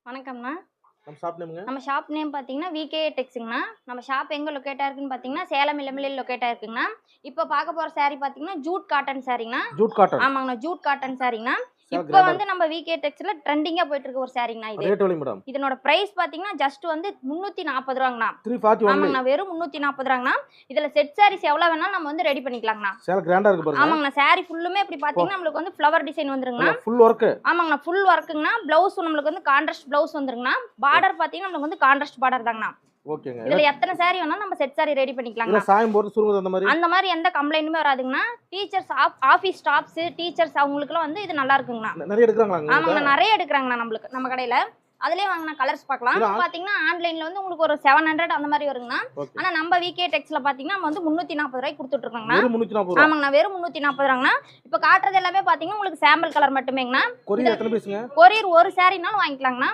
வணக்கம்ண்ணா. நம்ம ஷாப் நேமுங்க? நம்ம ஷாப் நேம் பார்த்தீங்கன்னா விகே டெக்ஸுங்கண்ணா. நம்ம ஷாப் எங்கே லொக்கேட்டா இருக்குன்னு பார்த்தீங்கன்னா சேலம் இளம்பிள்ளையில் லொக்கேட்டா இருக்குங்கண்ணா. இப்போ பார்க்க போகிற சாரீ பார்த்தீங்கன்னா ஜூட் காட்டன் சாரீங்கண்ணா. Jute cotton? ஆமாங்கண்ணா, ஜூட் காட்டன் சாரீங்கண்ணா. இப்போ வந்து நம்ம விகே டெக்ஸ்ல ட்ரெண்டிங்கா போயிட்டு இருக்க ஒரு சாரீங்கண்ணா. இது ரேட் எவ்வளவு மேடம்? இதனோட பிரைஸ் பாத்தீங்கன்னா ஜஸ்ட் வந்து 340 ரூபாங்கண்ணா. 340 ஆமாங்கண்ணா, வெறும் 340 ரூபாங்கண்ணா. இதுல செட் சாரீஸ் எவ்வளவு வேணாலும் நம்ம வந்து ரெடி பண்ணிக்கலாங்கண்ணா. சேல கிராண்டா இருக்கு பாருங்க. ஆமாங்கண்ணா, சாரீ ஃபுல்லுமே இப்படி பாத்தீங்கன்னா நமக்கு வந்து ஃப்ளவர் டிசைன் வந்துருங்கண்ணா. Full work. ஆமாங்கண்ணா, ஃபுல் வர்க்குங்கண்ணா. ப்ளவுஸ் நமக்கு வந்து கான்ட்ராஸ்ட் ப்ளவுஸ் வந்துருங்கண்ணா. பார்டர் பாத்தீங்கன்னா நமக்கு வந்து கான்ட்ராஸ்ட் பார்டர் தாங்கண்ணா. ஓகேங்க. இதுல எத்தனை சாரி வேணா நம்ம செட் சாரி ரெடி பண்ணிக்கலாங்க. இல்ல சாயம் போறது சுருங்குது அந்த மாதிரி எந்த கம்ப்ளைண்ட்டுமே வராதுங்கண்ணா. டீச்சர்ஸ் ஆபீஸ் ஸ்டாஃப்ஸ் டீச்சர்ஸ் அவங்களுக்குலாம் வந்து இது நல்லா இருக்குங்கண்ணா. நிறைய எடுக்கறாங்களா? ஆமாங்க, நிறைய எடுக்கறாங்கண்ணா நம்ம கடையில. அதுலயே வாங்கின கலர்ஸ் பார்க்கலாம். பாத்தீங்கன்னா ஆன்லைன்ல வந்து உங்களுக்கு ஒரு 700 அந்த மாதிரி வருங்கண்ணா. ஆனா நம்ம விகே டெக்ஸ்ல பாத்தீங்கன்னா நம்ம வந்து 340 ரூபாய்க்கு கொடுத்துட்டு இருக்கோங்கண்ணா. வெறும் 340? ஆமாங்கண்ணா, வெறும் 340 ரூபாங்கண்ணா. இப்போ காட்டுறது எல்லாமே பாத்தீங்கன்னா உங்களுக்கு சாம்பிள் கலர் மட்டுமேங்கண்ணா. கொரியர் எத்தனை பீஸ்ங்க? கொரியர் ஒரு சாரினாலும் வாங்கிக்கலாங்கண்ணா.